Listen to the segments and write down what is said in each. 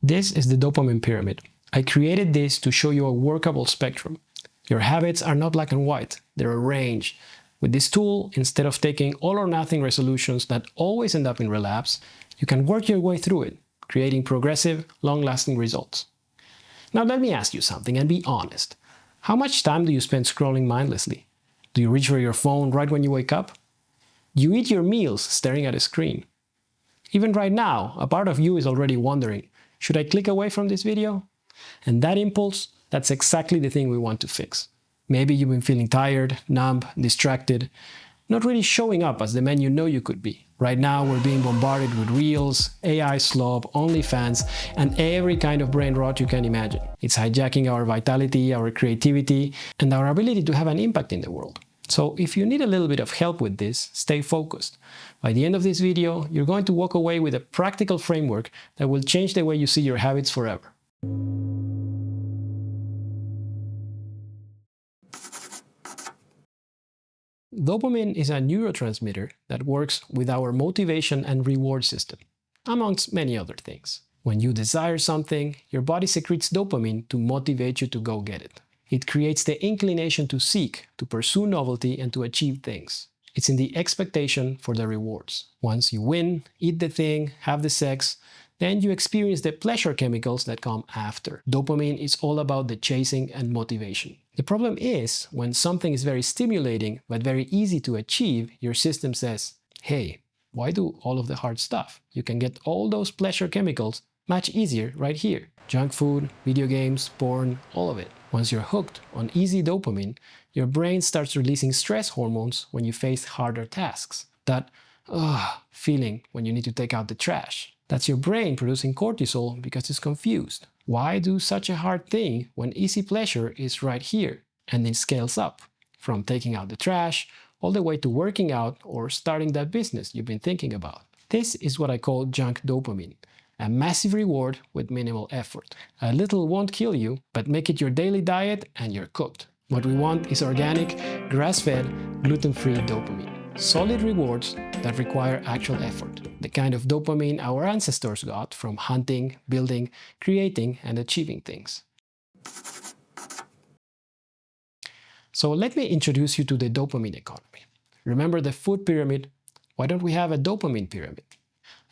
This is the dopamine pyramid. I created this to show you a workable spectrum. Your habits are not black and white, they're a range. With this tool, instead of taking all or nothing resolutions that always end up in relapse, you can work your way through it, creating progressive, long-lasting results. Now let me ask you something and be honest. How much time do you spend scrolling mindlessly? Do you reach for your phone right when you wake up? Do you eat your meals staring at a screen? Even right now, a part of you is already wondering, should I click away from this video? And that impulse, that's exactly the thing we want to fix. Maybe you've been feeling tired, numb, distracted, not really showing up as the man you know you could be. Right now, we're being bombarded with Reels, AI slob, OnlyFans, and every kind of brain rot you can imagine. It's hijacking our vitality, our creativity, and our ability to have an impact in the world. So if you need a little bit of help with this, stay focused. By the end of this video, you're going to walk away with a practical framework that will change the way you see your habits forever. Dopamine is a neurotransmitter that works with our motivation and reward system, amongst many other things. When you desire something, your body secretes dopamine to motivate you to go get it. It creates the inclination to seek, to pursue novelty, and to achieve things. It's in the expectation for the rewards. Once you win, eat the thing, have the sex, then you experience the pleasure chemicals that come after. Dopamine is all about the chasing and motivation. The problem is, when something is very stimulating but very easy to achieve, your system says, hey, why do all of the hard stuff? You can get all those pleasure chemicals much easier right here. Junk food, video games, porn, all of it. Once you're hooked on easy dopamine, your brain starts releasing stress hormones when you face harder tasks. That feeling when you need to take out the trash. That's your brain producing cortisol because it's confused. Why do such a hard thing when easy pleasure is right here? And it scales up, from taking out the trash all the way to working out or starting that business you've been thinking about. This is what I call junk dopamine. A massive reward with minimal effort. A little won't kill you, but make it your daily diet and you're cooked. What we want is organic, grass-fed, gluten-free dopamine. Solid rewards that require actual effort. The kind of dopamine our ancestors got from hunting, building, creating, and achieving things. So let me introduce you to the dopamine economy. Remember the food pyramid? Why don't we have a dopamine pyramid?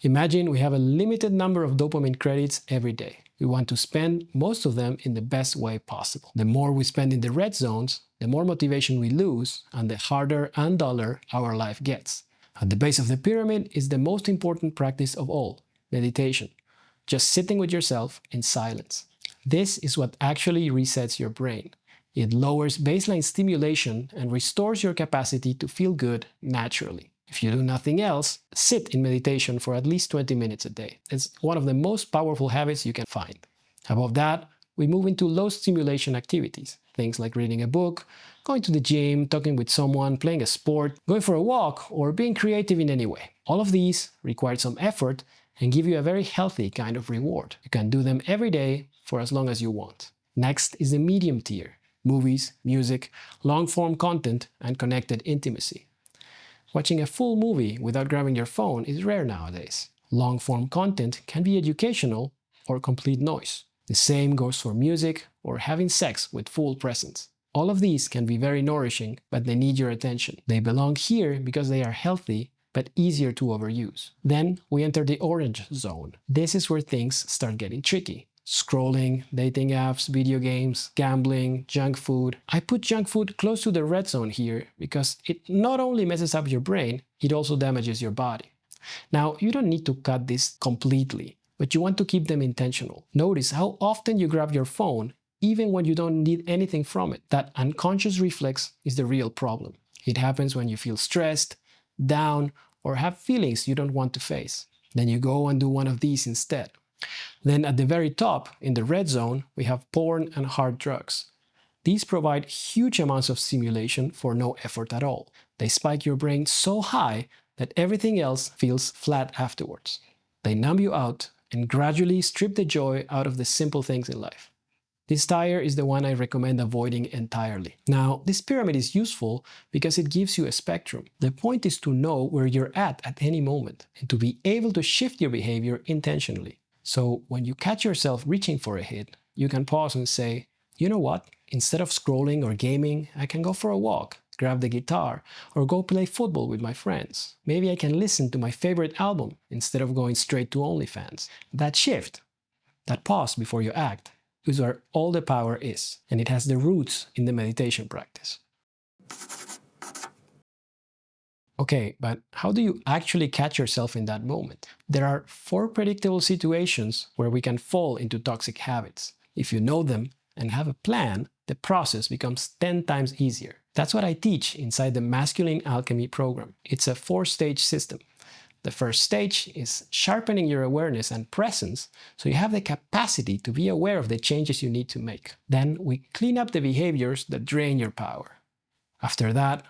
Imagine we have a limited number of dopamine credits every day. We want to spend most of them in the best way possible. The more we spend in the red zones, the more motivation we lose, and the harder and duller our life gets. At the base of the pyramid is the most important practice of all, meditation. Just sitting with yourself in silence. This is what actually resets your brain. It lowers baseline stimulation and restores your capacity to feel good naturally. If you do nothing else, sit in meditation for at least 20 minutes a day. It's one of the most powerful habits you can find. Above that, we move into low stimulation activities. Things like reading a book, going to the gym, talking with someone, playing a sport, going for a walk, or being creative in any way. All of these require some effort and give you a very healthy kind of reward. You can do them every day for as long as you want. Next is the medium tier. Movies, music, long-form content, and connected intimacy. Watching a full movie without grabbing your phone is rare nowadays. Long-form content can be educational or complete noise. The same goes for music or having sex with full presence. All of these can be very nourishing, but they need your attention. They belong here because they are healthy, but easier to overuse. Then we enter the orange zone. This is where things start getting tricky. Scrolling, dating apps, video games, gambling, junk food. I put junk food close to the red zone here because it not only messes up your brain, it also damages your body. Now, you don't need to cut this completely, but you want to keep them intentional. Notice how often you grab your phone, even when you don't need anything from it. That unconscious reflex is the real problem. It happens when you feel stressed, down, or have feelings you don't want to face. Then you go and do one of these instead. Then at the very top, in the red zone, we have porn and hard drugs. These provide huge amounts of stimulation for no effort at all. They spike your brain so high that everything else feels flat afterwards. They numb you out and gradually strip the joy out of the simple things in life. This tier is the one I recommend avoiding entirely. Now, this pyramid is useful because it gives you a spectrum. The point is to know where you're at any moment and to be able to shift your behavior intentionally. So when you catch yourself reaching for a hit, you can pause and say, you know what? Instead of scrolling or gaming, I can go for a walk, grab the guitar, or go play football with my friends. Maybe I can listen to my favorite album instead of going straight to OnlyFans. That shift, that pause before you act, is where all the power is, and it has the roots in the meditation practice. Okay, but how do you actually catch yourself in that moment? There are 4 predictable situations where we can fall into toxic habits. If you know them and have a plan, the process becomes 10 times easier. That's what I teach inside the Masculine Alchemy program. It's a 4-stage system. The first stage is sharpening your awareness and presence so you have the capacity to be aware of the changes you need to make. Then we clean up the behaviors that drain your power. After that,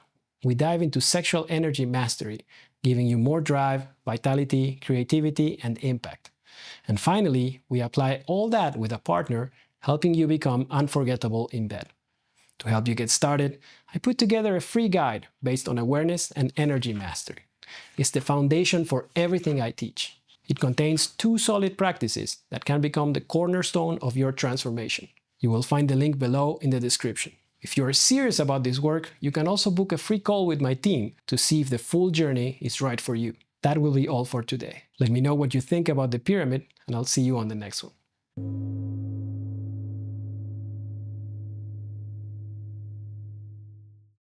we dive into sexual energy mastery, giving you more drive, vitality, creativity, and impact. And finally, we apply all that with a partner, helping you become unforgettable in bed. To help you get started, I put together a free guide based on awareness and energy mastery. It's the foundation for everything I teach. It contains 2 solid practices that can become the cornerstone of your transformation. You will find the link below in the description. If you are serious about this work, you can also book a free call with my team to see if the full journey is right for you. That will be all for today. Let me know what you think about the pyramid, and I'll see you on the next one.